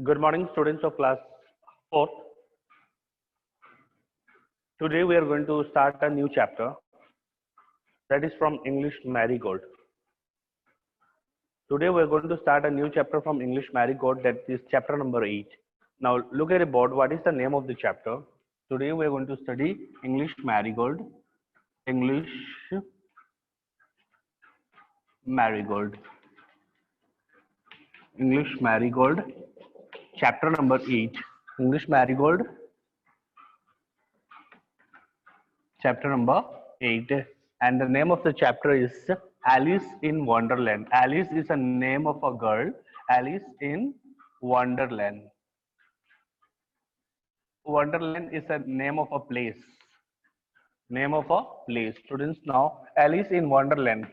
Good morning, students of class 4th. Today we are going to start a new chapter that is from English Marigold. Today we are going to start a new chapter from English Marigold, that is chapter number 8. Now look at the board. What is the name of the chapter? Today we are going to study English Marigold. English Marigold. English Marigold. Chapter number 8. English Marigold. Chapter number 8, and the name of the chapter is Alice in Wonderland. Alice is a name of a girl. Alice in Wonderland. Wonderland is a name of a place. Name of a place. Students, now Alice in Wonderland.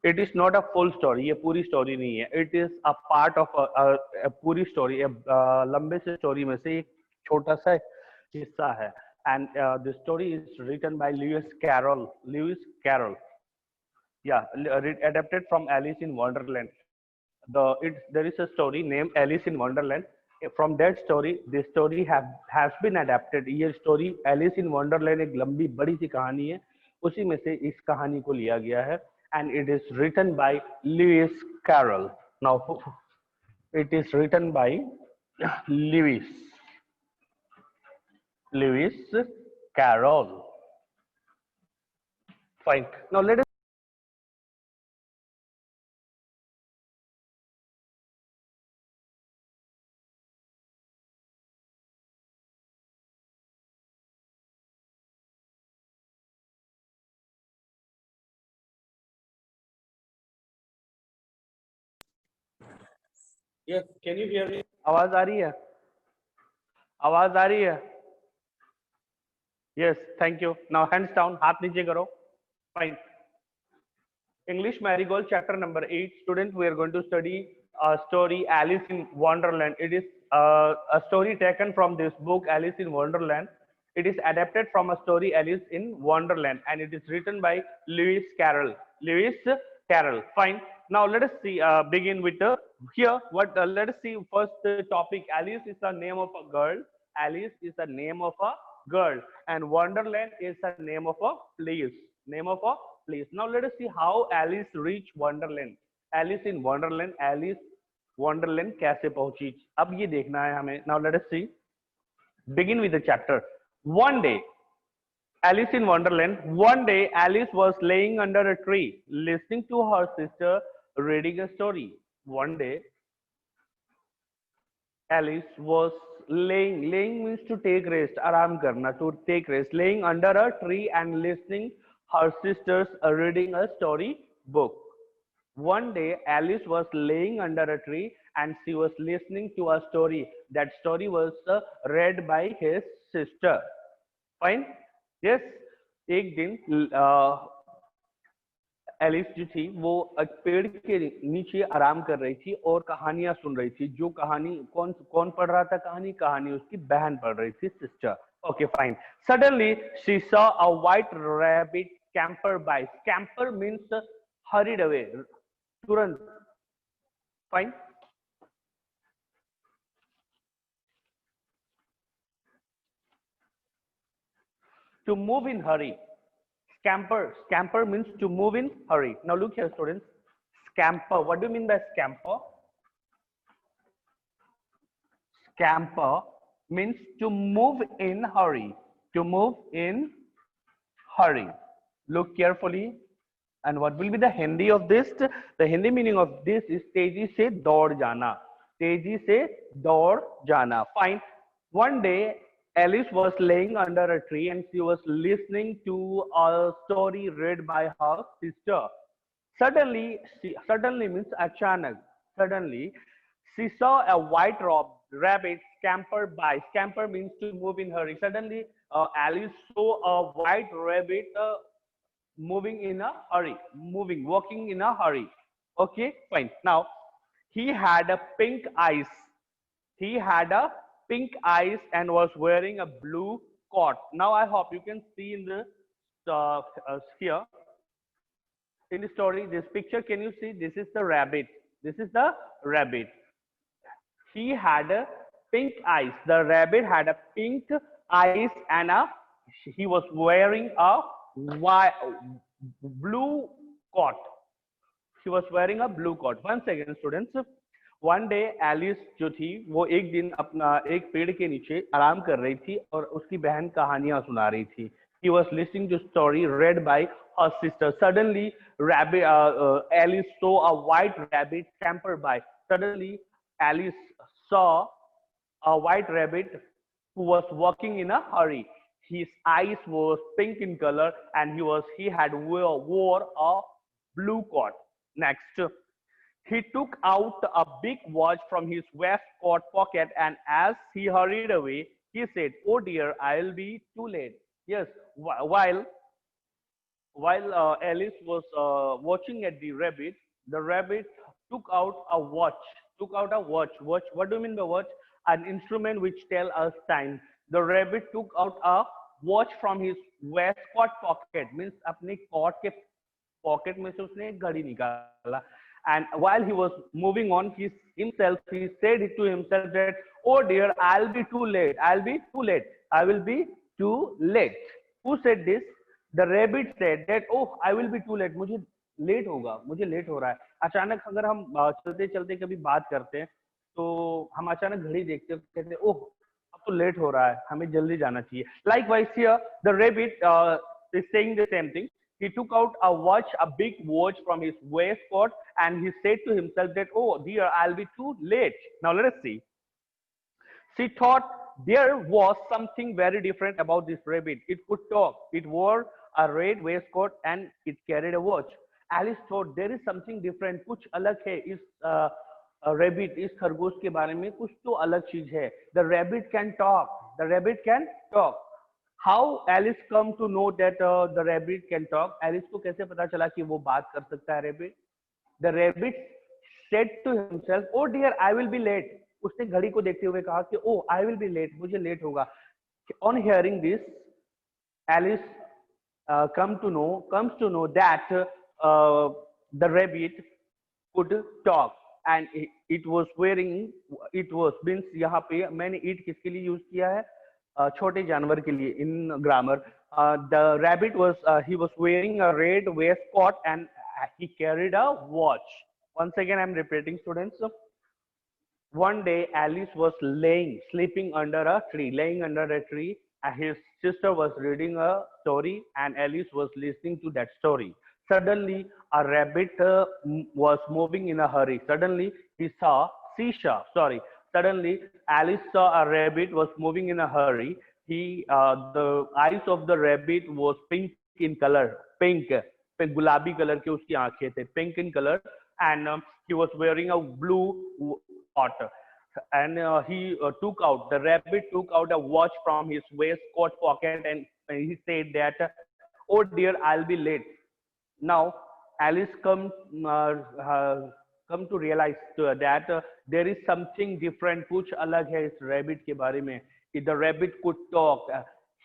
It is not a full story. ये पूरी story नहीं है. It is a part of a पूरी story. लंबे से story में से एक छोटा सा हिस्सा है. And the story is written by Lewis Carroll. Lewis Carroll. Yeah, adapted from Alice in Wonderland. There is a story named Alice in Wonderland. From that story, this story has been adapted. ये story Alice in Wonderland एक लंबी बड़ी सी कहानी है. उसी में से इस कहानी को लिया गया है. And it is written by Lewis Carroll. Now, it is written by Lewis Carroll. Fine. Now let us. Yes, can you hear me? आवाज आ रही है? आवाज आ रही है? Yes, thank you. Now hands down, हाथ नीचे करो. Fine. English Marigold, chapter number 8. Students, we are going to study a story, Alice in Wonderland. It is a story taken from this book, Alice in Wonderland. It is adapted from a story, Alice in Wonderland, and it is written by Lewis Carroll. Lewis Carroll. Fine. Now let us see. Begin with here. What? Let us see first the topic. Alice is the name of a girl. Alice is the name of a girl, and Wonderland is the name of a place. Name of a place. Now let us see how Alice reached Wonderland. Alice in Wonderland. Alice Wonderland कैसे पहुंची? अब ये देखना है हमें. Now let us see. Begin with the chapter. One day, Alice in Wonderland. One day, Alice was laying under a tree, listening to her sister reading a story. One day, Alice was laying. Laying means to take rest. आराम करना. To take rest. Laying under a tree and listening her sisters reading a story book. One day, Alice was laying under a tree and she was listening to a story. That story was read by his sister. Fine. Yes. एक दिन Alice जो थी वो एक पेड़ के नीचे आराम कर रही थी और कहानियां सुन रही थी. जो कहानी कौन कौन पढ़ रहा था? कहानी उसकी बहन पढ़ रही थी, sister. Okay fine. Suddenly she saw a white rabbit scamper by. Scamper means hurried away. तुरंत. Fine. To move in hurry. Scamper means to move in hurry. Now look here, students. Scamper. What do you mean by scamper? Scamper means to move in hurry. To move in hurry. Look carefully. And what will be the Hindi of this? The Hindi meaning of this is तेजी से दौड़ जाना. तेजी से दौड़ जाना. Fine. One day, Alice was laying under a tree and she was listening to a story read by her sister. Suddenly means achanak. Suddenly, she saw a white rabbit scamper by. Scamper means to move in hurry. Suddenly, Alice saw a white rabbit moving in a hurry. Walking in a hurry. Okay, fine. Now, he had a pink eyes. He had a pink eyes and was wearing a blue coat. Now I hope you can see in the here in the story, this picture. Can you see? This is the rabbit. This is the rabbit. he had a pink eyes. The rabbit had a pink eyes and he was wearing a white, blue coat. She was wearing a blue coat. One second, students. One day Alice जो थी वो एक दिन अपना एक पेड़ के नीचे आराम कर रही थी और उसकी बहन कहानियां सुना रही थी. He was listening to story read by her sister. Suddenly, Alice saw a white rabbit scamper by. Suddenly, Alice saw a white rabbit who was walking in a hurry. His eyes were pink in color, and he had wore a blue coat. Next, he took out a big watch from his waistcoat pocket, and as he hurried away, he said, "Oh dear, I'll be too late." Yes, while Alice was watching at the rabbit took out a watch. Took out a watch. Watch. What do you mean by watch? An instrument which tell us time. The rabbit took out a watch from his waistcoat pocket. Means अपने coat के pocket में से उसने एक घड़ी निकाला. And while he was moving on, he said to himself that, "Oh dear, I'll be too late. I'll be too late. I will be too late." Who said this? The rabbit said that, "Oh, I will be too late. मुझे late होगा, मुझे late हो रहा है." अचानक अगर हम चलते चलते कभी बात करते हैं तो हम अचानक घड़ी देखते हैं, कहते हैं, "ओह, अब तो लेट हो रहा है, हमें जल्दी जाना चाहिए." Likewise here, the rabbit is saying the same thing. He took out a watch, a big watch from his waistcoat, and he said to himself that, "Oh dear, I'll be too late." Now let us see. She thought there was something very different about this rabbit. It could talk. It wore a red waistcoat and it carried a watch. Alice thought there is something different. कुछ अलग है इस rabbit, इस खरगोश के बारे में कुछ तो अलग चीज है. The rabbit can talk. The rabbit can talk. How Alice come to know that the rabbit can talk? Alice को कैसे पता चला कि वो बात कर सकता है rabbit? The rabbit said to himself, "Oh dear, I will be late." उसने घड़ी को देखते हुए कहा कि "Oh, I will be late. मुझे लेट होगा." On hearing this, Alice comes to know that the rabbit could talk, and it was means यहाँ पे मैंने it किसके लिए यूज किया है? छोटे जानवर के लिए in grammar. The rabbit he was wearing a red waistcoat and he carried a watch. Once again, I'm repeating, students. One day, Alice was sleeping under a tree, and his sister was reading a story, and Alice was listening to that story. Suddenly, a rabbit was moving in a hurry. Suddenly, Suddenly, Alice saw a rabbit was moving in a hurry. The eyes of the rabbit was pink in color, pink, गुलाबी colour के उसकी आंखें थे, pink in color, and he was wearing a blue coat. And the rabbit took out a watch from his waistcoat pocket, and he said that, "Oh dear, I'll be late." Now, Alice come to realize that there is something different. कुछ अलग है इस rabbit के बारे में. The rabbit could talk.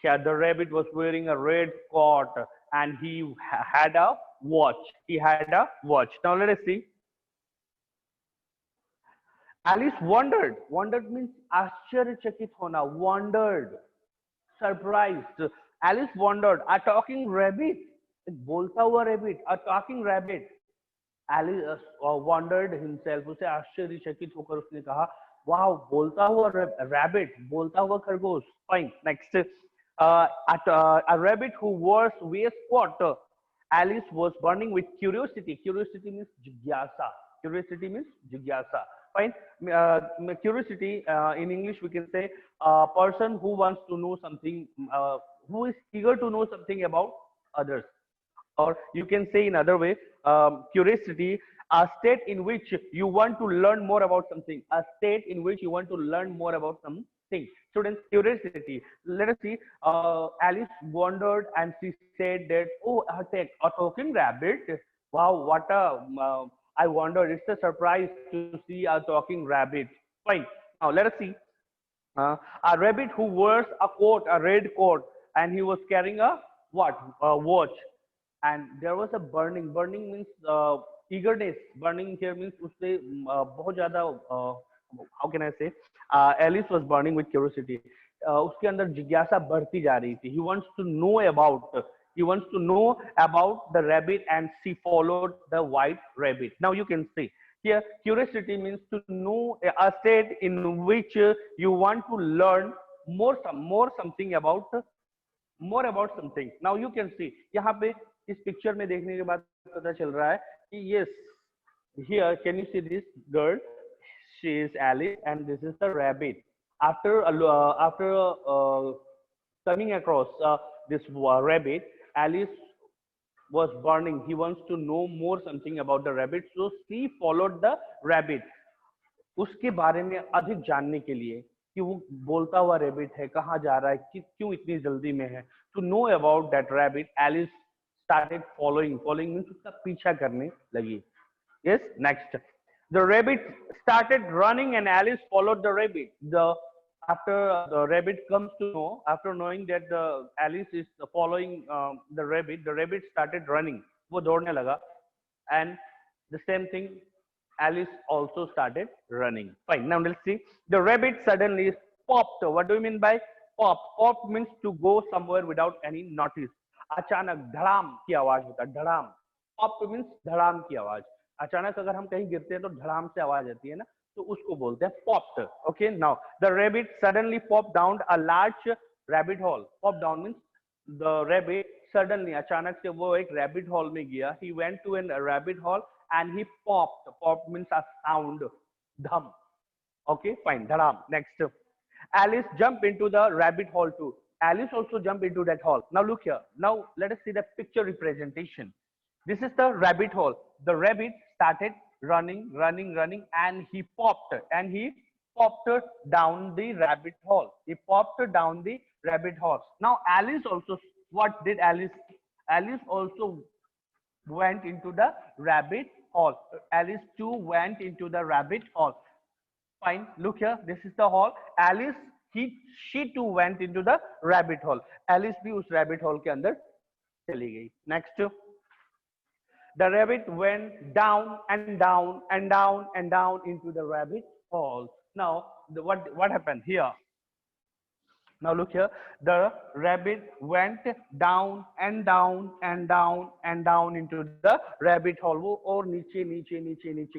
The rabbit was wearing a red coat and he had a watch. Now let us see. Alice wondered. Wondered means आश्चर्यचकित होना. Wondered, surprised. Alice wondered. A talking rabbit. एक बोलता हुआ rabbit. A talking rabbit. Alice wondered himself. उसे आश्चर्यचकित होकर उसने कहा, "Wow, बोलता हुआ rabbit, बोलता हुआ खरगोश." Fine. Next, a rabbit who wears waistcoat. Alice was burning with curiosity. Curiosity means jigyasa. Fine. Curiosity in English we can say a person who wants to know something, who is eager to know something about others. Or you can say in other way, curiosity, a state in which you want to learn more about something. A state in which you want to learn more about something. Students, curiosity. Let us see. Alice wondered and she said that, "Oh, a talking rabbit. Wow, what a, I wondered. It's a surprise to see a talking rabbit." Fine. Now let us see. A rabbit who wears a red coat, and he was carrying a what? A watch. And there was a burning. Burning means eagerness. Burning here means उससे बहुत ज़्यादा how can I say, Alice was burning with curiosity. उसके अंदर जिज्ञासा बढ़ती जा रही थी. He wants to know about the rabbit, and she followed the white rabbit. Now you can see here, curiosity means to know a state in which you want to learn more something about something. Now you can see यहाँ पे इस picture में देखने के बाद पता चल रहा है कि yes, here can you see this girl? She is Alice, and this is the rabbit. After coming across this rabbit, Alice was burning. He wants to know more something about the rabbit, so she followed the rabbit. उसके बारे में अधिक जानने के लिए कि वो बोलता हुआ रैबिट है, कहाँ जा रहा है, क्यों इतनी जल्दी में है. To know about that rabbit, Alice started following. Following means उसका पीछा करने लगी. Yes, next. The rabbit started running, and Alice followed the rabbit. After the rabbit comes to know, after knowing that Alice is following the rabbit started running. वो दौड़ने लगा, and the same thing, Alice also started running. Fine. Now let's see. The rabbit suddenly popped. What do you mean by pop? Pop means to go somewhere without any notice. अचानक धड़ाम की आवाज होता है. धड़ाम. Pop means धड़ाम की आवाज. अचानक अगर हम कहीं गिरते हैं तो धड़ाम से आवाज आती है ना, तो उसको बोलते हैं popped. Okay. Now the rabbit suddenly popped down a large rabbit hole. Pop down means the rabbit suddenly, अचानक से वो एक rabbit hole में गया. He went to a rabbit hole and he popped. Pop means a sound. Dham. Okay, fine. Dhadam. Next. Alice jumped into the rabbit hole too. Alice also jumped into that hole. Now look here. Now let us see the picture representation. This is the rabbit hole. The rabbit started running, and he popped. Down the rabbit hole. He popped down the rabbit hole. Now Alice also, what did Alice? Alice also went into the rabbit hole. Alice too went into the rabbit hole. Fine. Look here. This is the hole. Alice, she too went into the rabbit hole. Alice भी उस rabbit hole के अंदर चली गई. Next. The rabbit went down and down and down and down into the rabbit hole. Now, what happened here? Now look here. The rabbit went down and down and down and down into the rabbit hole. वो और नीचे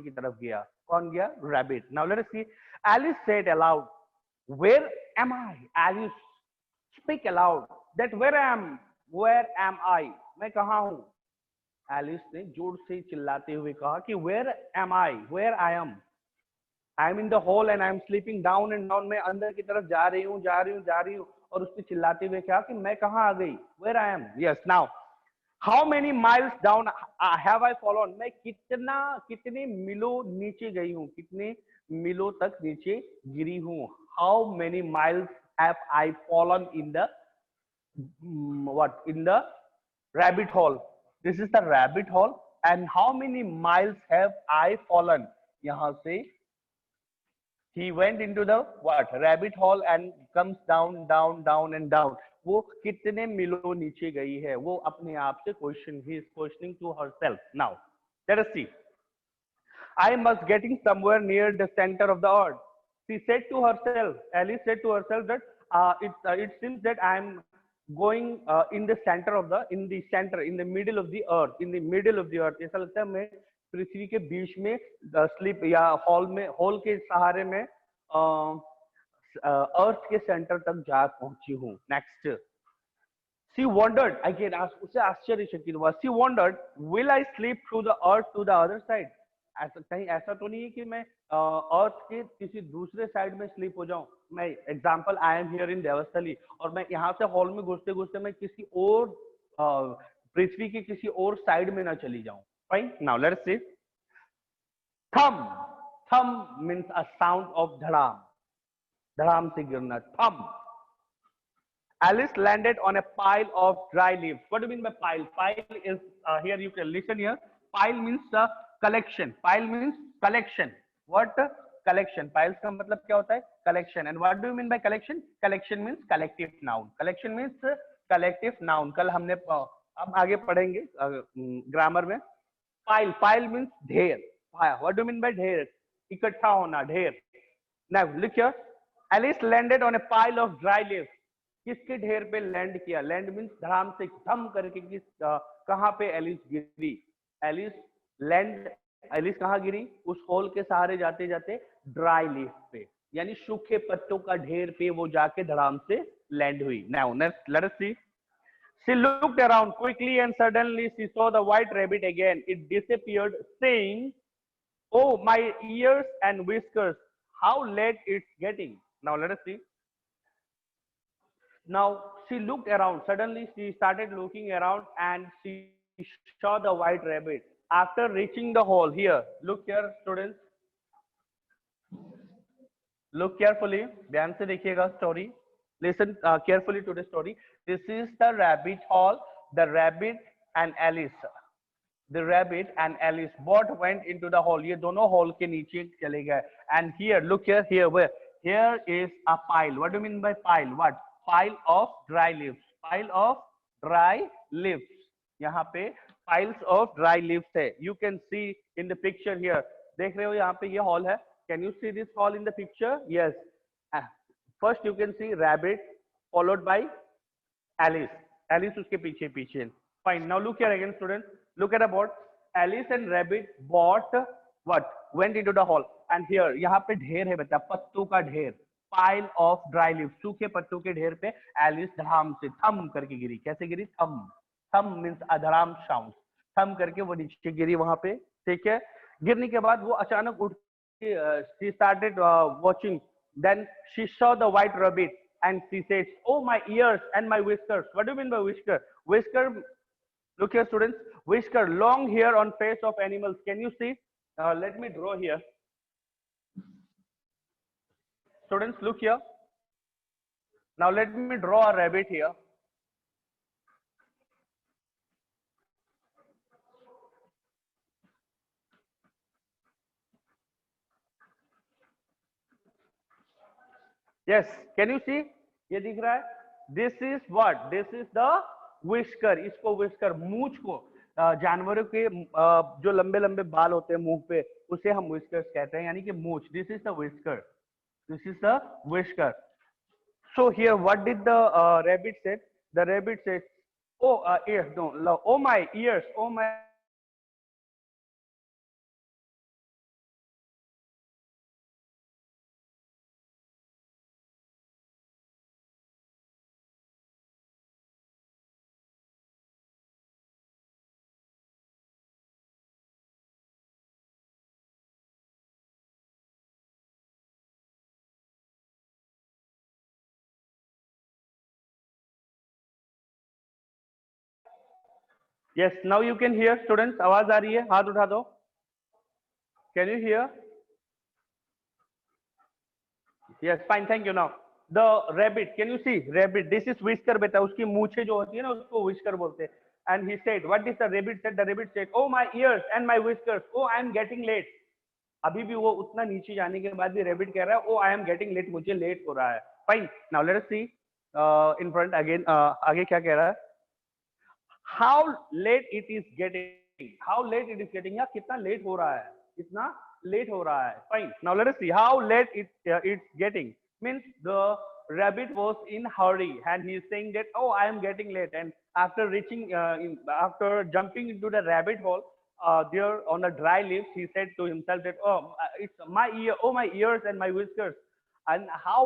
की तरफ गया. कौन गया? Rabbit. Now let us see. Alice said aloud, "Where am I?" Alice, speak aloud. That where am I? मैं कहाँ हूँ? Alice ने जोर से चिल्लाते हुए कहा कि where am I? Where I am? I am in the hole and I am sleeping down and down. मैं अंदर की तरफ जा रही हूँ और उसने चिल्लाते हुए कहा कि मैं कहाँ आ गई? Where I am? Yes. Now, how many miles down have I fallen? मैं कितने मिलों नीचे गई हूँ? कितने मिलों तक नीचे गिरी हूँ? How many miles have I fallen in the in the rabbit hole? This is the rabbit hole, and how many miles have I fallen? यहाँ से he went into the rabbit hole and comes down and down. वो कितने मिलों नीचे गई है? वो अपने आप से he is questioning to herself. Now let us see. I must getting somewhere near the center of the earth. She said to herself. Alice said to herself that it seems that I am going in the middle of the earth. In the middle of the earth. ऐसा लगता है मैं पृथ्वी के बीच में slip या hall के सहारे में अर्थ के सेंटर तक जा पहुंची हूँ. नेक्स्ट. She wondered, again, उसे आश्चर्यचकित हुआ. She wondered, will I slip through the earth to the other side? कहीं ऐसा तो नहीं है कि मैं अर्थ के किसी दूसरे साइड में स्लिप हो जाऊं. मैं example, I am here in Devasthali और मैं यहाँ से हॉल में घुसते मैं किसी और पृथ्वी की किसी और साइड में ना चली जाऊं. फाइन. Now let's see. थम मींस अ साउंड ऑफ धड़ाम से गिरना. थम. Alice landed on a pile of dry leaves. What do you mean by pile? Pile is here. You can listen here. Pile means collection. Pile means collection. What? Collection. Piles का मतलब क्या होता है? Collection. And what do you mean by collection? Collection means collective noun. Collection means collective noun. कल हमने अब आगे पढ़ेंगे ग्रामर में. Pile means ढेर. What do you mean by ढेर? इकट्ठा होना, ढेर. Now look here. Alice landed on a pile of dry leaves. किसके ढेर पे लैंड किया? लैंड मीन्स धड़ाम से धम करके कहां पे एलिस गिरी? एलिस लैंड, एलिस कहां गिरी? उस होल के सहारे जाते जाते ड्राई लीफ पे, यानी सूखे पत्तों का ढेर पे वो जाके धड़ाम से लैंड हुई. Now let us see. She looked around quickly and suddenly she saw the white rabbit again. It disappeared, saying, "Oh, my ears and whiskers, how late it's getting." Now let us see. Now she looked around. Suddenly she started looking around and she saw the white rabbit. After reaching the hole, here, look here, students. Look carefully. ध्यान से देखिएगा story. Listen carefully to the story. This is the rabbit hole. The rabbit and Alice. The rabbit and Alice both went into the hole. ये दोनों hole के नीचे चले गए. And here, look here, where? Here is a pile. What do you mean by pile? What? Pile of dry leaves. Pile of dry leaves. यहाँ पे piles of dry leaves है. You can see in the picture here. देख रहे हो यहाँ पे ये hole है. Can you see this hole in the picture? Yes. First you can see rabbit followed by Alice. Alice उसके पीछे पीछे. Fine. Now look here again, students. Look at the board. Alice and rabbit bought what? Went into the hole. And here यहाँ पे ढेर है बेटा, पत्तों का ढेर. Pile of dry leaves. सूखे पत्तों के ढेर पे Alice धड़ाम से थम करके गिरी. कैसे गिरी? थम. Thumb means अधराम sound. थम करके वो नीचे गिरी वहां पे. ठीक है. गिरने के बाद वो अचानक उठ she started watching. Then she saw the white rabbit and she said, "Oh, my ears and my whiskers." What do you mean by whisker? Whisker, look here, students. Whisker, long hair on face of animals. Can you see? Let me draw here. Students, look here. Now let me draw a rabbit here. Yes, can you see? ये दिख रहा है? This is what? This is the whisker. इसको whisker, मूंछ को, जानवरों के जो लंबे लंबे बाल होते हैं मुंह पे, उसे हम whiskers कहते हैं, यानी कि मूंछ. This is the whisker. This is the whisker. So here, what did the rabbit said? The rabbit said, "Oh, ears, no, oh my ears, oh my." Yes, now you can hear, students. आवाज आ रही है? हाथ उठा दो. Can you hear? Yes, fine, thank you. Now the rabbit, can you see? Rabbit, this is whisker बेटा. उसकी मूछें जो होती है ना, उसको whisker बोलते हैं. And he said, what did the rabbit said? The rabbit said, "Oh, my ears and my whiskers. Oh, I am getting late." अभी भी वो उतना नीचे जाने के बाद भी rabbit कह रहा है, "Oh, I am getting late. मुझे late हो रहा है." Fine. Now let us see in front again. आगे क्या कह रहा है? How late it is getting? How late it is getting? या कितना late हो रहा है? कितना late हो रहा है? Fine. Now let us see how late it's getting. Means the rabbit was in hurry and he is saying that, "Oh, I am getting late." And after reaching, after jumping into the rabbit hole, there on the dry leaves, he said to himself that, "Oh, it's my ear, oh my ears and my whiskers, and how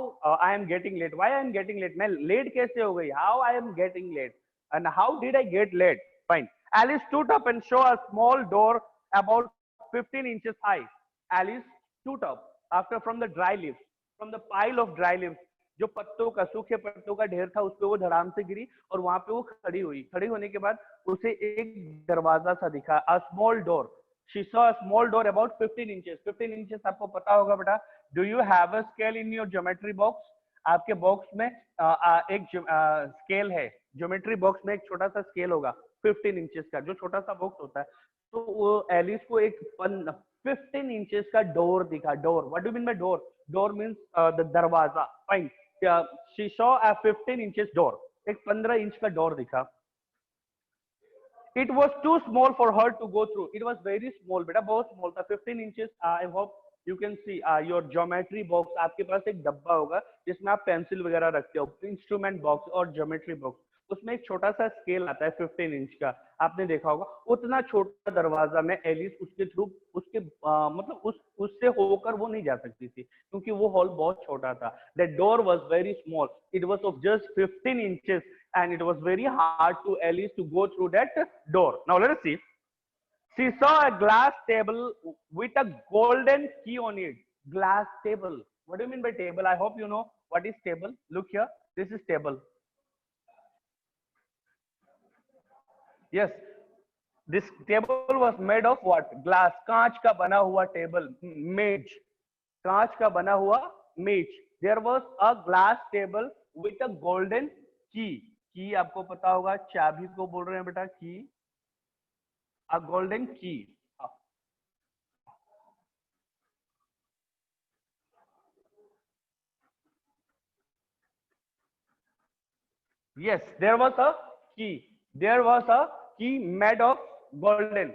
I am getting late. Why I am getting late? मैं late कैसे हो गई? How I am getting late? And how did I get late?" Fine. Alice stood up and saw a small door about 15 inches high. Alice stood up after from the dry leaves, from the pile of dry leaves. जो पत्तों का, सूखे पत्तों का ढेर था, उस पे वो धड़ाम से गिरी और वहां पे वो खड़ी हुई. खड़ी होने के बाद उसे एक दरवाजा सा दिखा. A small door. She saw a small door about 15 inches. 15 inches आपको पता होगा बेटा. Do you have a scale in your geometry box? आपके बॉक्स में एक स्केल है. ज्योमेट्री बॉक्स में एक छोटा सा स्केल होगा 15 इंचेस का, जो छोटा सा बॉक्स होता है. तो वो एलिस को एक 15 इंचेस का डोर दिखा. Door, what do mean by door? Door means the दरवाजा. Fine. She saw a 15 inches door. एक 15 इंच का डोर दिखा. It was too small for her to go through. It was very small, बेटा, बहुत small था. 15 inches. I hope you can see your geometry box, आपके पास एक डब्बा होगा जिसमें आप पेंसिल वगैरह रखते हो, इंस्ट्रूमेंट बॉक्स और ज्योमेट्री बॉक्स, उसमें एक छोटा सा स्केल आता है 15 इंच का, आपने देखा होगा। उतना छोटा दरवाजा में एलिस उसके थ्रू उसके मतलब उससे होकर वो नहीं जा सकती थी, क्योंकि वो हॉल बहुत छोटा था। That door was very small, it was of just 15 inches and it was very hard to Alice to go through that door. Now let us see. She saw a glass table with a golden key on it. Glass table. What do you mean by table? I hope you know what is table. Look here. This is table. Yes. This table was made of what? Glass. कांच का बना हुआ table. Mage. कांच का बना हुआ मेज। There was a glass table with a golden key. की आपको पता होगा, चाबी को बोल रहे हैं बेटा, की, अ गोल्डन की। Yes, there was a key. There was a key made of golden.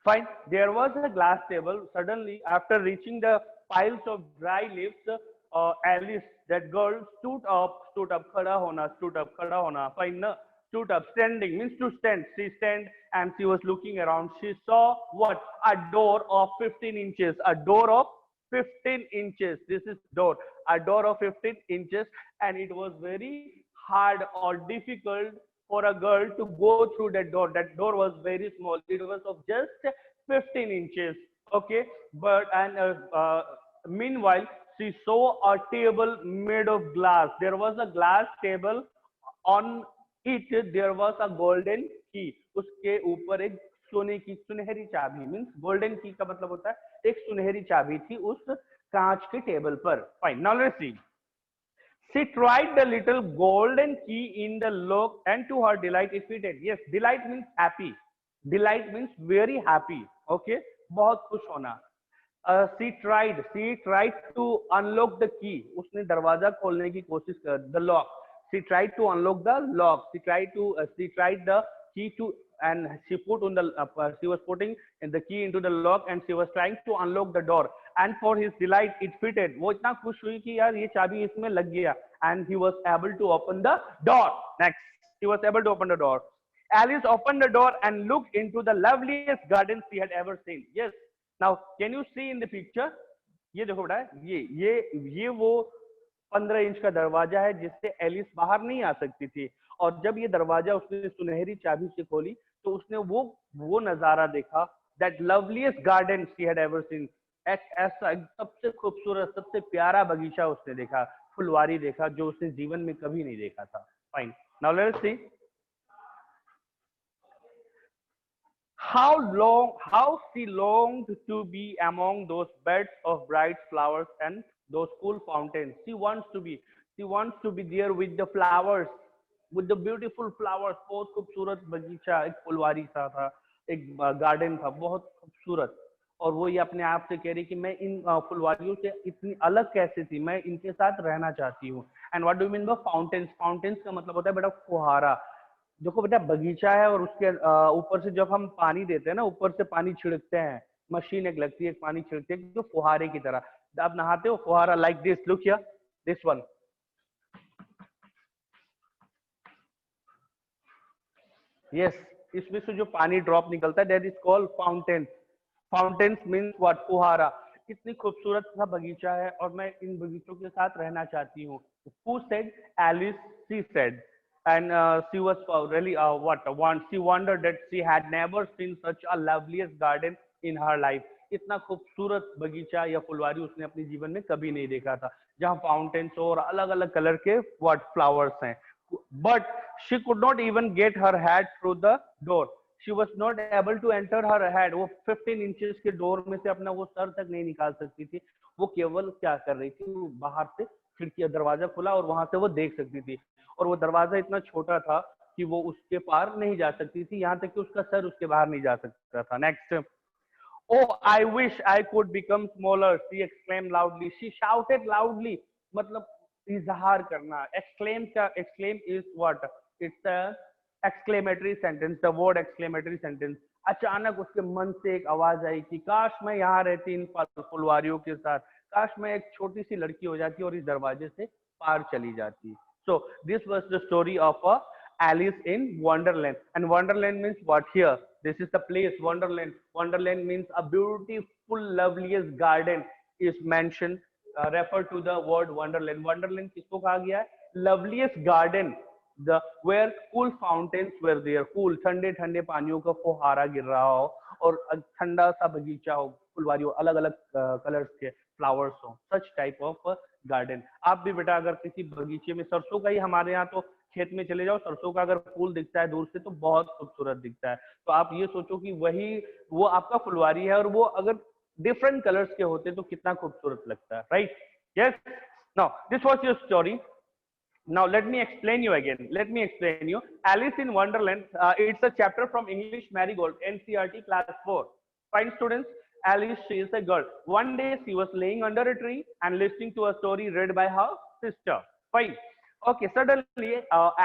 Fine. There was a glass table. Suddenly, after reaching the piles of dry leaves, Alice, that girl, stood up, khada hona, stood up, khada hona. Fine, no? Stood up, standing means to stand. She stand and she was looking around. She saw what? A door of 15 inches. A door of 15 inches. This is door. A door of 15 inches, and it was very hard or difficult for a girl to go through that door. That door was very small. It was of just 15 inches. Okay, but meanwhile, she saw a table made of glass. There was a glass table. On it there was a golden key. उसके ऊपर एक सोने की सुनहरी चाबी, means golden की का मतलब होता है एक सुनहरी चाबी थी उस कांच के टेबल पर। Fine, now let's see. She tried the little golden key in the lock, and to her delight it fitted. Yes, delight means happy. Delight means very happy. Okay, बहुत खुश होना। She tried to unlock the key. उसने दरवाजा खोलने की कोशिश कर, the lock. She tried to unlock the lock. She tried the key to, and she put on the she was putting the key into the lock, and she was trying to unlock the door. And for his delight it fitted. वो इतना खुश हुई कि यार ये चाबी इसमें लग गया, and he was able to open the door. Next, he was able to open the door. Alice opened the door and looked into the loveliest garden she had ever seen. Yes. Now can you see in the picture? ये देखो बेटा, ये वो 15 inch का दरवाजा है जिससे Alice बाहर नहीं आ सकती थी। और जब ये दरवाजा उसने सुनहरी चाबी से खोली तो उसने वो नजारा देखा, that loveliest garden she had ever seen. एक ऐसा सबसे खूबसूरत, सबसे प्यारा बगीचा उसने देखा, फुलवारी देखा, जो उसने जीवन में कभी नहीं देखा था। Fine, now let's see how she longed to be among those beds of bright flowers and those cool fountains. She wants to be there with the flowers, with the beautiful flowers. बहुत खूबसूरत बगीचा, एक फुलवारी सा था, एक garden था, बहुत खूबसूरत। और वो ये अपने आप से कह रही कि मैं इन फुलवारियों से इतनी अलग कैसे थी, मैं इनके साथ रहना चाहती हूँ। And what do mean bye fountains? Fountains का मतलब होता है बेटा फुहारा। देखो बेटा, बगीचा है और उसके ऊपर से जब हम पानी देते हैं ना, ऊपर से पानी छिड़कते हैं, मशीन एक लगती है, पानी छिड़कती है जो फुहारे की तरह। आप नहाते हो फुहारा, like this, look here, this one. Yes, इसमें से जो पानी ड्रॉप निकलता है, that is called fountain. Fountains means what? फुहारा। कितनी खूबसूरत सा बगीचा है और मैं इन बगीचों के साथ रहना चाहती हूँ। Who said? Alice, she said. And she was really she wondered that she had never seen such a loveliest garden in her life. इतना खूबसूरत बगीचा या फुलवारी उसने अपने जीवन में कभी नहीं देखा था, जहाँ फाउंटेन्स और अलग अलग कलर के फ्लावर्स हैं। But she could not even get her head through the door. She was not able to enter her head. वो 15 इंचेस के डोर में से अपना वो सर तक नहीं निकाल सकती थी। वो केवल क्या कर रही थी, वो बाहर से खिड़की दरवाजा खुला और वहां से वो देख सकती थी। और वो दरवाजा इतना छोटा था कि वो उसके पार नहीं जा सकती थी, यहाँ तक कि उसका सर उसके बाहर नहीं जा सकता था। Next, oh, I wish I could become smaller, she exclaimed loudly. She shouted loudly. मतलब इजहार करना। exclaim is what? It's a exclamatory sentence. The word exclamatory sentence. अचानक उसके मन से एक आवाज आई कि काश मैं यहाँ रहती इन फुलवारियों के साथ, काश मैं एक छोटी सी लड़की हो जाती और इस दरवाजे से पार चली जाती. So this was the story of Alice in Wonderland. And Wonderland means what here? This is the place, Wonderland. Wonderland means a beautiful, loveliest garden is mentioned. Refer to the word Wonderland. Wonderland किसको कहा गया है? Loveliest garden. The where cool fountains were there. Cool, ठंडे ठंडे पानियों का फुहारा गिर रहा हो और ठंडा सा बगीचा हो, फुलवारियों अलग अलग कलर्स के फ्लावर्स हो. Such type of garden. आप भी बेटा अगर किसी बगीचे में, सरसों का ही हमारे यहाँ तो खेत में चले जाओ, सरसों का अगर फूल दिखता है दूर से तो बहुत खूबसूरत दिखता है. तो आप ये सोचो कि वही वो आपका फुलवारी है और वो अगर डिफरेंट कलर्स के होते तो कितना खूबसूरत लगता है. Right? Yes. Now this was your story. Now let me explain you again. Let me explain you. Alice in Wonderland. It's a chapter from English Marigold, NCERT class 4. Fine students. Alice, she is a girl. One day she was laying under a tree and listening to a story read by her sister. Fine. Okay. Suddenly,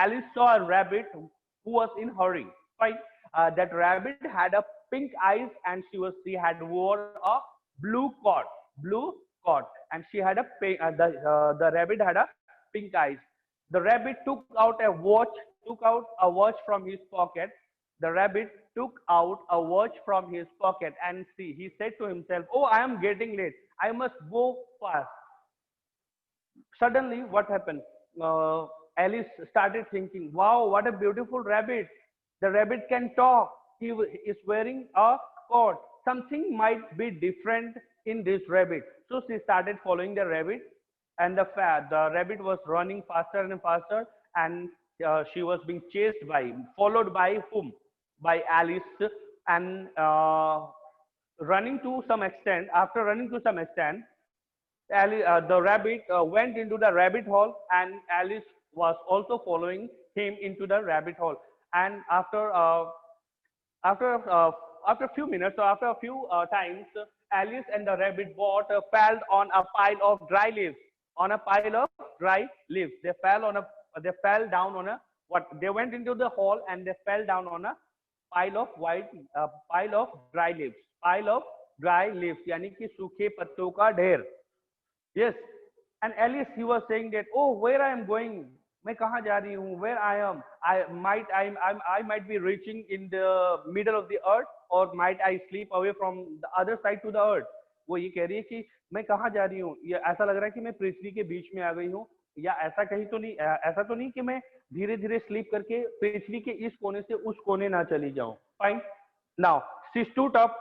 Alice saw a rabbit who was in hurry. Fine. That rabbit had a pink eyes and she had wore a blue coat. Blue coat, and she had a pink. The rabbit had a pink eyes. The rabbit took out a watch from his pocket. The rabbit took out a watch from his pocket and he said to himself, "Oh, I am getting late. I must go fast." Suddenly, what happened? Alice started thinking, "Wow, what a beautiful rabbit. The rabbit can talk. He is wearing a coat. Something might be different in this rabbit." So she started following the rabbit, and the rabbit was running faster and faster, and she was being followed by whom? By Alice. And running to some extent, after running to some extent, the rabbit went into the rabbit hole, and Alice was also following him into the rabbit hole. And after a few minutes, or after a few times, Alice and the rabbit both fell on a pile of dry leaves. On a pile of dry leaves, they fell down on a what? They went into the hole and they fell down on a pile of dry leaves. Pile of dry leaves, यानी कि सूखे पत्तों का ढेर. Yes. And Alice, he was saying that, "Oh, where I am going? मैं कहाँ जा रही हूँ? Where I am? I might be reaching in the middle of the earth, or might I slip away from the other side to the earth." वो ये कह रही है कि मैं कहाँ जा रही हूँ, ये ऐसा लग रहा है कि मैं पृथ्वी के बीच में आ गई हूँ, या ऐसा तो नहीं कि मैं धीरे धीरे स्लीप करके पृथ्वी के इस कोने से उस कोने ना चली जाऊं. Fine. Now she stood up.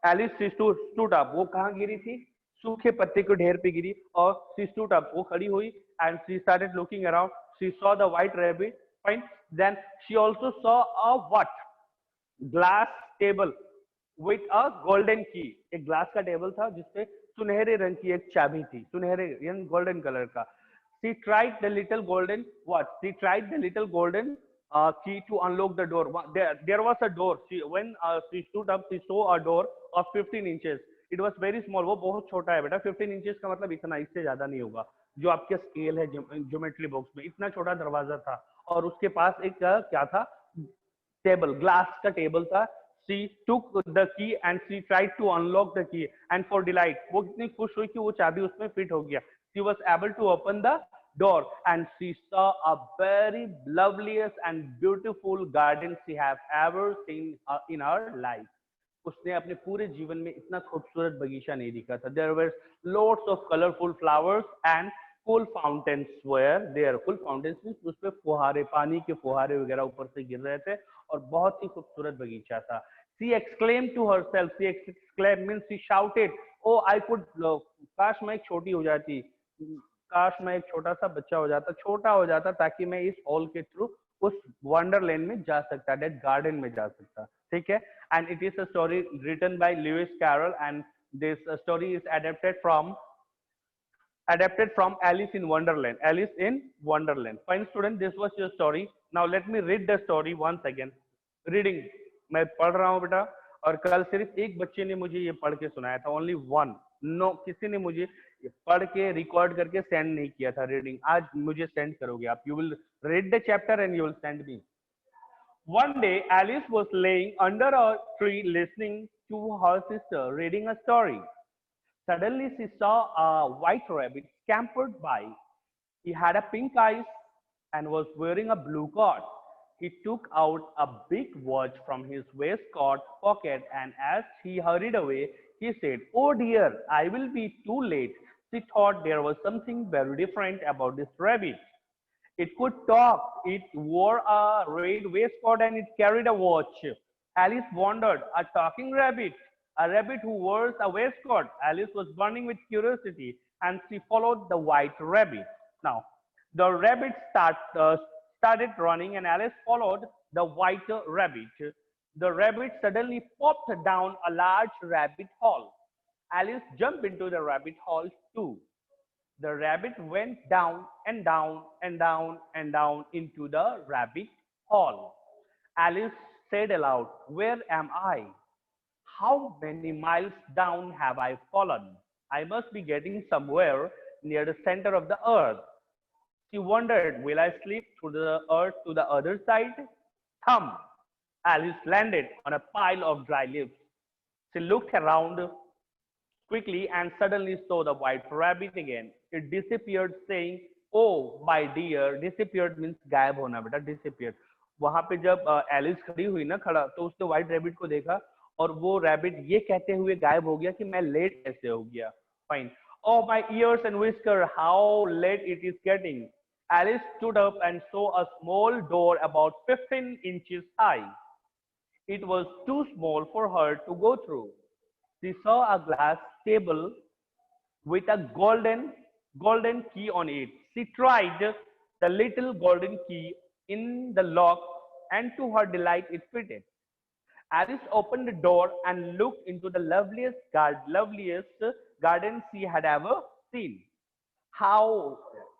Alice she stood up. वो कहाँ गिरी थी? सूखे पत्ते के ढेर पे गिरी. और शी स्टूड अप, वो खड़ी हुई, and she started looking around. She saw the white rabbit. Fine. Then she also saw a what? Glass table with a golden key. एक ग्लास का टेबल था जिसपे सुनहरे रंग की एक चाबी थी, सुनहरे यानी गोल्डन कलर का. She tried the little golden key to unlock the door. There was a door. When she stood up, she saw a door of 15 inches. It was very small. वो बहुत छोटा है बेटा. 15 inches का मतलब इतना, इससे ज्यादा नहीं होगा. जो आपके स्केल है ज्योमेट्री बॉक्स में, इतना छोटा दरवाजा था. और उसके पास एक क्या था? टेबल, ग्लास का टेबल था. She took the key and she tried to unlock the key, and for delight, वो कितनी खुश हुई कि वो चाबी उसमें फिट हो गया. She was able to open the door, and she saw a very loveliest and beautiful garden she have ever seen in her life. उसने अपने पूरे जीवन में इतना खूबसूरत बगीचा नहीं देखा था. There were lots of colorful flowers and cool fountains were there. Cool fountains means उसपे फुहारे, पानी के फुहारे वगैरह ऊपर से गिर रहे थे, और बहुत ही खूबसूरत बगीचा था. She exclaimed to herself. She exclaimed means she shouted, "Oh, I could काश मैं एक छोटी हो जाती, काश मैं एक छोटा सा बच्चा हो जाता, छोटा हो जाता, ताकि मैं इस हॉल के थ्रू उस वंडरलैंड में जा सकता, डेट गार्डन में जा सकता." ठीक है. And it is a story written by Lewis Carroll, and this story is adapted from Alice in Wonderland. Alice in Wonderland. Fine student, this was your story. Now let me read the story once again. Reading. मैं पढ़ रहा हूँ बेटा, और कल सिर्फ एक बच्चे ने मुझे ये पढ़ के सुनाया था. Only one. नो, किसी ने मुझे पढ़ के रिकॉर्ड करके सेंड नहीं किया था रीडिंग. आज मुझे सेंड करोगे आप. You will read the chapter and you will send me. One day, Alice was laying under a tree listening to her sister reading a story. Suddenly, she saw a white rabbit scampered by. He had a pink eyes and was wearing a blue coat. He took out a big watch from his waistcoat pocket, and as he hurried away, he said, "Oh dear, I will be too late." She thought there was something very different about this rabbit. It could talk, it wore a red waistcoat, and it carried a watch. Alice wondered, a talking rabbit, a rabbit who wears a waistcoat. Alice was burning with curiosity and she followed the white rabbit. Now, the rabbit started running and Alice followed the white rabbit. The rabbit suddenly popped down a large rabbit hole. Alice jumped into the rabbit hole too. The rabbit went down and down and down and down into the rabbit hole. Alice said aloud, "Where am I? How many miles down have I fallen? I must be getting somewhere near the center of the earth." She wondered, "Will I slip through the earth to the other side?" Thump! Alice landed on a pile of dry leaves. She looked around quickly and suddenly saw the white rabbit again. It disappeared, saying, "Oh, my dear." Disappeared means गायब होना बेटा, disappeared. वहां पे जब Alice खड़ी हुई ना खड़ा, तो उसने व्हाइट रैबिट को देखा और वो रैबिट ये कहते हुए गायब हो गया कि मैं लेट कैसे हो गया. Fine. "Oh, my ears and whisker, how late it is getting." Alice stood up and saw a small door about 15 inches high. It was too small for her to go through. She saw a glass table with a golden key on it. She tried the little golden key in the lock, and to her delight it fitted. Alice opened the door and looked into the loveliest garden she had ever seen. How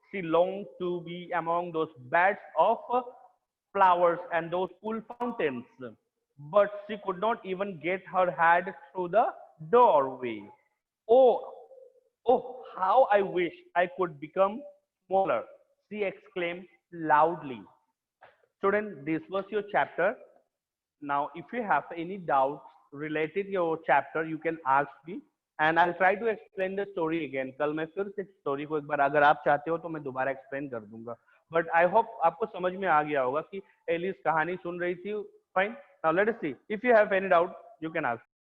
she longed to be among those beds of flowers and those cool fountains. But she could not even get her head through the doorway. Oh, oh, how I wish I could become smaller, she exclaimed loudly. Student, this was your chapter. Now, if you have any doubts related to your chapter, you can ask me and I'll try to explain the story again. कल मैं फिर से story को एक बार अगर आप चाहते हो तो मैं दोबारा एक्सप्लेन कर दूंगा. But I hope आपको समझ में आ गया होगा कि एलिस कहानी सुन रही थी. Fine. Now let us see. If you have any doubt, you can ask.